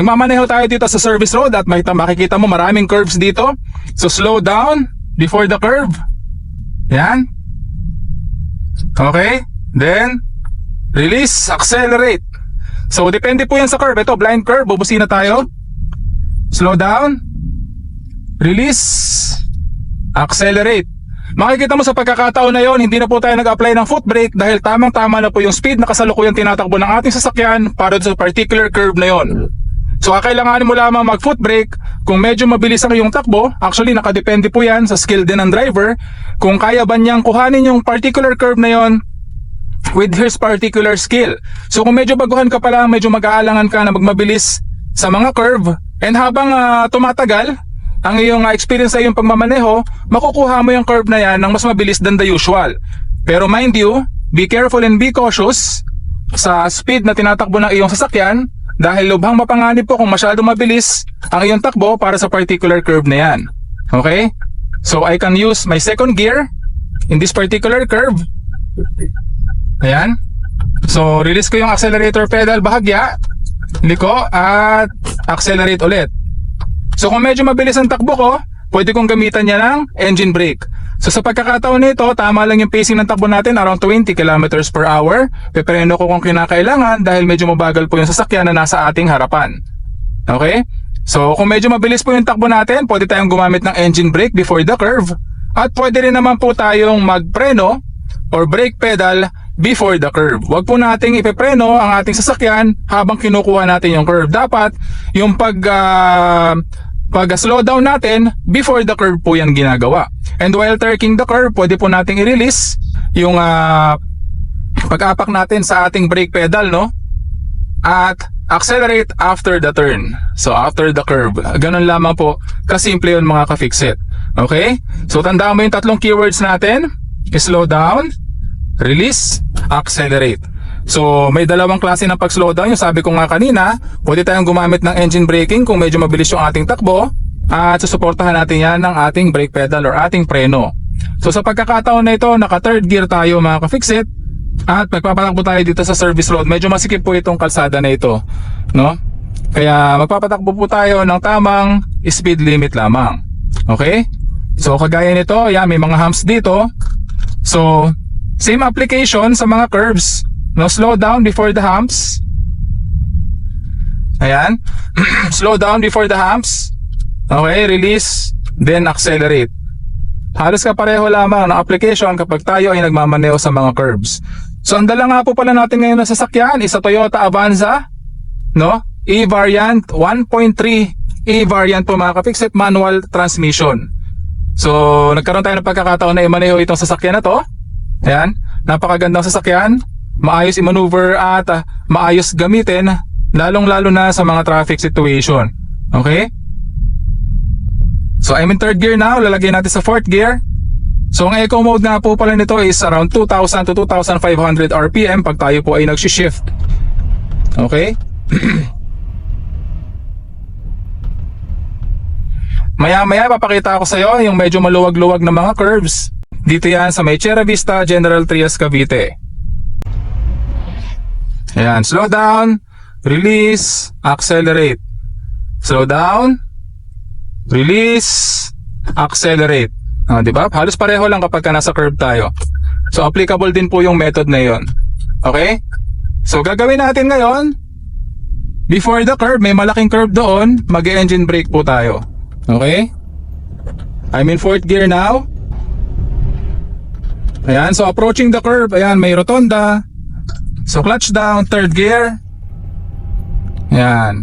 Nagmamaneho tayo dito sa service road at makikita mo maraming curves dito. So slow down before the curve. Yan. Okay. Then release, accelerate. So depende po yan sa curve. Ito blind curve, bubusina tayo. Slow down, release, accelerate. Makikita mo sa pagkakataon na yon, hindi na po tayo nag-apply ng foot brake dahil tamang-tama na po yung speed na kasalukuyang tinatakbo ng ating sasakyan para sa particular curve na yon. So kakailanganin mo lamang mag-foot brake kung medyo mabilis ang iyong takbo. Actually nakadepende po yan sa skill din ng driver kung kaya ba niyang kuhanin yung particular curve na yon with his particular skill. So kung medyo baguhan ka pa lang, medyo mag-aalangan ka na magmabilis sa mga curve, and habang tumatagal ang iyong experience sa iyong pagmamaneho, makukuha mo yung curve na yan ng mas mabilis than the usual. Pero mind you, be careful and be cautious sa speed na tinatakbo ng iyong sasakyan dahil lubhang mapanganib po kung masyadong mabilis ang iyong takbo para sa particular curve na yan. Okay? So I can use my second gear in this particular curve. Ayan. So release ko yung accelerator pedal bahagya, liko at accelerate ulit. So kung medyo mabilis ang takbo ko, pwede kong gamitan niya ng engine brake. So sa pagkakataon nito, tama lang yung pacing ng takbo natin, around 20 km per hour. Pepreno ko kung kinakailangan dahil medyo mabagal po yung sasakyan na nasa ating harapan. Okay? So kung medyo mabilis po yung takbo natin, pwede tayong gumamit ng engine brake before the curve. At pwede rin naman po tayong magpreno or brake pedal before the curve. Huwag po nating ipepreno ang ating sasakyan habang kinukuha natin yung curve. Dapat yung pag-slow down natin, before the curve po yan ginagawa. And while turning the curve, pwede po nating i-release yung pag-apak natin sa ating brake pedal, no? At accelerate after the turn. So after the curve. Ganun lamang po. Kasimple yun mga ka-fixit. Okay? So tandaan mo yung tatlong keywords natin. Slow down, release, accelerate. So may dalawang klase ng pag-slow down. Yung sabi ko nga kanina, pwede tayong gumamit ng engine braking kung medyo mabilis yung ating takbo at susuportahan natin yan ng ating brake pedal or ating preno. So sa pagkakataon na ito, naka third gear tayo mga ka-fixit at magpapatakbo tayo dito sa service road. Medyo masikip po itong kalsada na ito, no? Kaya magpapatakbo po tayo ng tamang speed limit lamang. Okay? So kagaya nito, yan, may mga humps dito. So same application sa mga curves. No, slow down before the humps. Ayan. Slow down before the humps. Okay, release, then accelerate. Halos kapareho lamang ng application kapag tayo ay nagmamaneho sa mga curves. So ang dala nga po pala natin ngayon na sasakyan is sa Toyota Avanza, no? E-variant 1.3 E-variant po mga ka-fixit, manual transmission. So nagkaroon tayo ng pagkakataon na i-maneho itong sasakyan na to. Ayan, napakagandang sasakyan. Maayos i-maneuver at maayos gamitin, lalong-lalo na sa mga traffic situation. Okay? So I'm in third gear now, lalagay natin sa fourth gear. So ang eco mode nga po pala nito is around 2,000 to 2,500 RPM pag tayo po ay nag-shift. Okay? Maya-maya papakita ko sa iyo yung medyo maluwag-luwag na mga curves. Dito yan sa may Chera Vista, General Trias, Cavite. Ayan, slow down, release, accelerate. Slow down, release, accelerate. Diba? Halos pareho lang kapag nasa curve tayo. So applicable din po yung method na yon. Okay? So gagawin natin ngayon, before the curve, may malaking curve doon, mag-engine brake po tayo. Okay? I'm in fourth gear now. Ayan, so approaching the curve, ayan, may rotonda. So clutch down, third gear. Yan.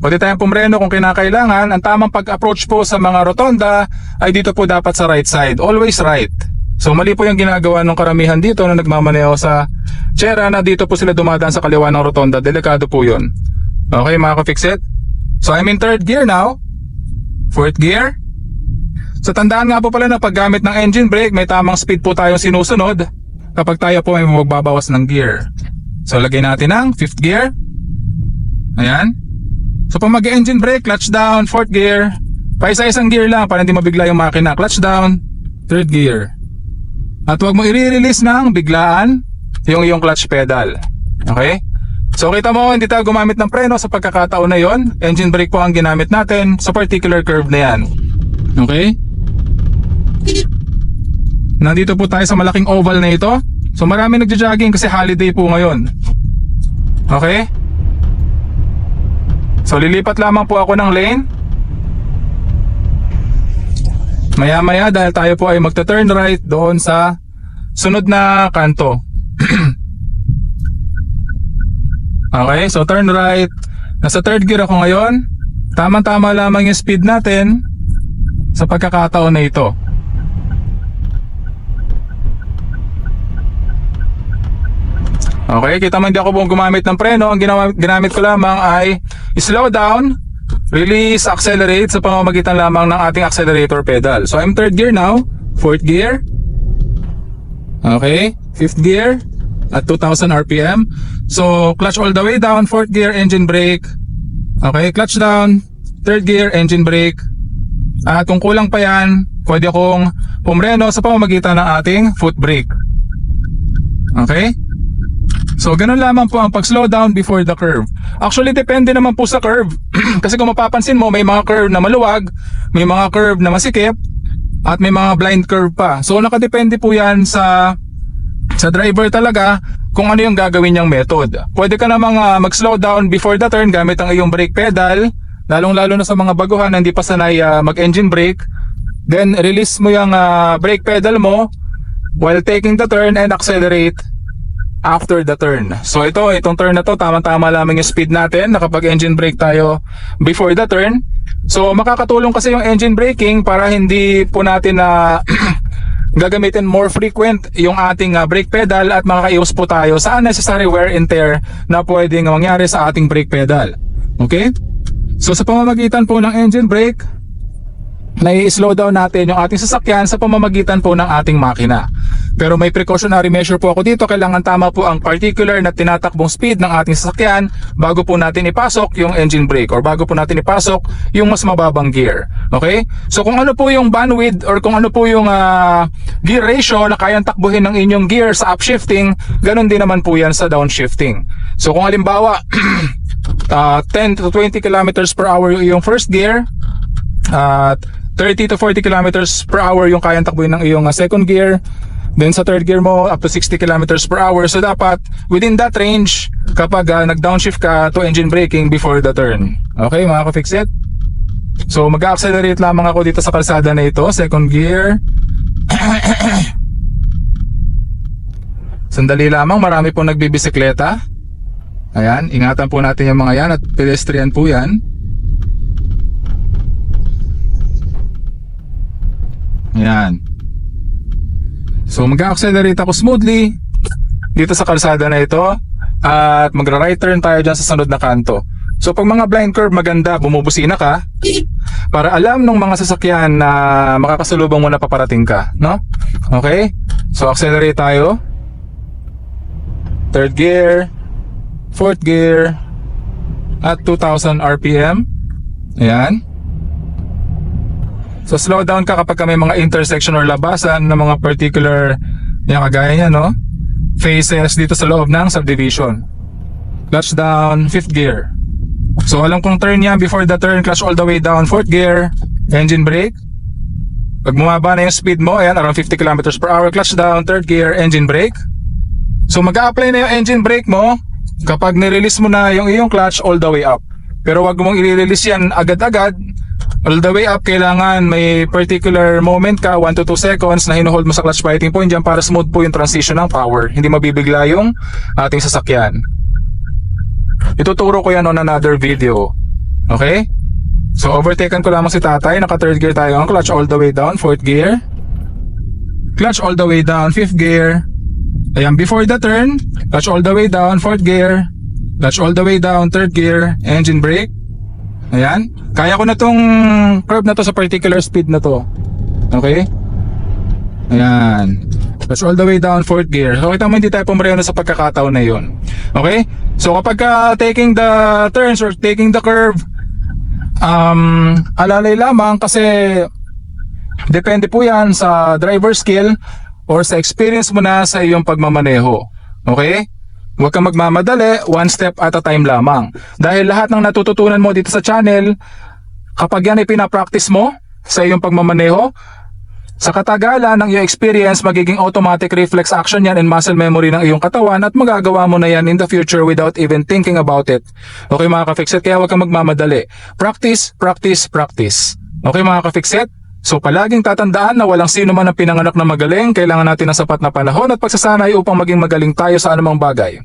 Pwede tayong pumreno kung kinakailangan. Ang tamang pag-approach po sa mga rotonda ay dito po dapat sa right side. Always right. So mali po yung ginagawa ng karamihan dito na nagmamaneho sa Chera na dito po sila dumadaan sa kaliwa ng rotonda. Delikado po yun. Okay mga ka-fixit? So I'm in third gear now. Fourth gear. So tandaan nga po pala na paggamit ng engine brake, may tamang speed po tayong sinusunod kapag tayo po ay magbabawas ng gear. So lagay natin ang fifth gear. Ayan. So pag mag-engine brake, clutch down, fourth gear. Paisa-isang gear lang para hindi mabigla yung makina. Clutch down, third gear. At huwag mo i-release ng biglaan yung iyong clutch pedal. Okay? So kita mo, hindi tayo gumamit ng preno sa pagkakataon na yon. Engine brake po ang ginamit natin sa particular curve na yan. Okay? Nandito po tayo sa malaking oval na ito. So marami nagja-jogging kasi holiday po ngayon. Okay? So lilipat lamang po ako ng lane. Maya-maya dahil tayo po ay magta-turn right doon sa sunod na kanto. Okay, so turn right. Nasa third gear ako ngayon. Tama-tama lamang yung speed natin sa pagkakataon na ito. Okay, kita mo hindi ako gumamit ng preno. Ang ginamit ko lamang ay slow down, release, accelerate sa pamamagitan lamang ng ating accelerator pedal. So I'm third gear now, fourth gear. Okay, fifth gear at 2000 RPM. So clutch all the way down, fourth gear, engine brake. Okay, clutch down, third gear, engine brake. At kung kulang pa yan, pwede akong pumreno sa pamamagitan ng ating foot brake. Okay? So ganun lamang po ang pag-slow down before the curve. Actually depende naman po sa curve. Kasi kung mapapansin mo, may mga curve na maluwag, may mga curve na masikip, at may mga blind curve pa. So nakadepende po yan sa driver talaga kung ano yung gagawin niyang method. Pwede ka namang mag-slow down before the turn gamit ang iyong brake pedal, lalong-lalo na sa mga baguhan na hindi pa sanay mag-engine brake. Then release mo yung brake pedal mo while taking the turn and accelerate after the turn. So itong turn na to, tama-tama lamang yung speed natin nakapag-engine brake tayo before the turn. So makakatulong kasi yung engine braking para hindi po natin na gagamitin more frequent yung ating brake pedal at makakaiwas po tayo sa unnecessary wear and tear na pwedeng mangyari sa ating brake pedal. Okay? So sa pamamagitan po ng engine brake, nai-slow down natin yung ating sasakyan sa pamamagitan po ng ating makina. Pero may precautionary measure po ako dito. Kailangan tama po ang particular na tinatakbong speed ng ating sasakyan bago po natin ipasok yung engine brake or bago po natin ipasok yung mas mababang gear. Okay? So kung ano po yung bandwidth or kung ano po yung gear ratio na kayang takbuhin ng inyong gear sa upshifting, ganun din naman po yan sa downshifting. So kung halimbawa 10 to 20 kilometers per hour yung first gear at 30 to 40 kilometers per hour yung kayang takbuhin ng iyong second gear. Then sa third gear mo up to 60 kilometers per hour. So dapat within that range kapag nag-downshift ka to engine braking before the turn. Okay mga ka-fix it? So mag-accelerate lamang ako dito sa kalsada na ito, second gear. Sandali lamang, marami pong nagbibisikleta. Ayan, ingatan po natin yung mga yan at pedestrian po yan. Ayan. So mag-accelerate ako smoothly dito sa kalsada na ito at magra-right turn tayo dyan sa sunod na kanto. So pag mga blind curve maganda, bumubusina ka para alam ng mga sasakyan na makakasalubong mo na paparating ka, no? Okay? So accelerate tayo. Third gear, fourth gear at 2000 RPM. Ayan. So slow down ka kapag may mga intersection or labasan ng mga particular yung kagaya niya, no? Phases dito sa loob ng subdivision. Clutch down, fifth gear. So alam kong turn yan before the turn, clutch all the way down, fourth gear, engine brake. Pag bumaba na yung speed mo, ayan, around 50 kilometers per hour, clutch down, third gear, engine brake. So mag-a-apply na yung engine brake mo kapag nirelease mo na yung iyong clutch all the way up. Pero wag mong i-release yan agad-agad. All the way up, kailangan may particular moment ka, 1 to 2 seconds na hinuhold mo sa clutch biting point dyan para smooth po yung transition ng power. Hindi mabibigla yung ating sasakyan. Ituturo ko yan on another video. Okay? So overtaken ko lamang si tatay, naka third gear tayo, ang clutch all the way down, fourth gear. Clutch all the way down, fifth gear. Ayan, before the turn, clutch all the way down, fourth gear. Clutch all the way down, third gear, engine brake. Ayan, kaya ko na tong curve na to sa particular speed na to. Okay? Ayan, clutch all the way down, fourth gear. So kita mo hindi tayo pumreno sa pagkakataon na yun. Okay? So kapag taking the turns or taking the curve, alalay lamang kasi depende po yan sa driver skill or sa experience mo na sa iyong pagmamaneho. Okay? Huwag kang magmamadali, one step at a time lamang. Dahil lahat ng natututunan mo dito sa channel, kapag yan ay pinapractice mo sa iyong pagmamaneho, sa katagalan ng iyong experience, magiging automatic reflex action yan and muscle memory ng iyong katawan at magagawa mo na yan in the future without even thinking about it. Okay mga ka-fixit, kaya huwag kang magmamadali. Practice, practice, practice. Okay mga ka-fixit? So palaging tatandaan na walang sino man ang pinanganak na magaling, kailangan natin ng sapat na panahon at pagsasanay upang maging magaling tayo sa anumang bagay.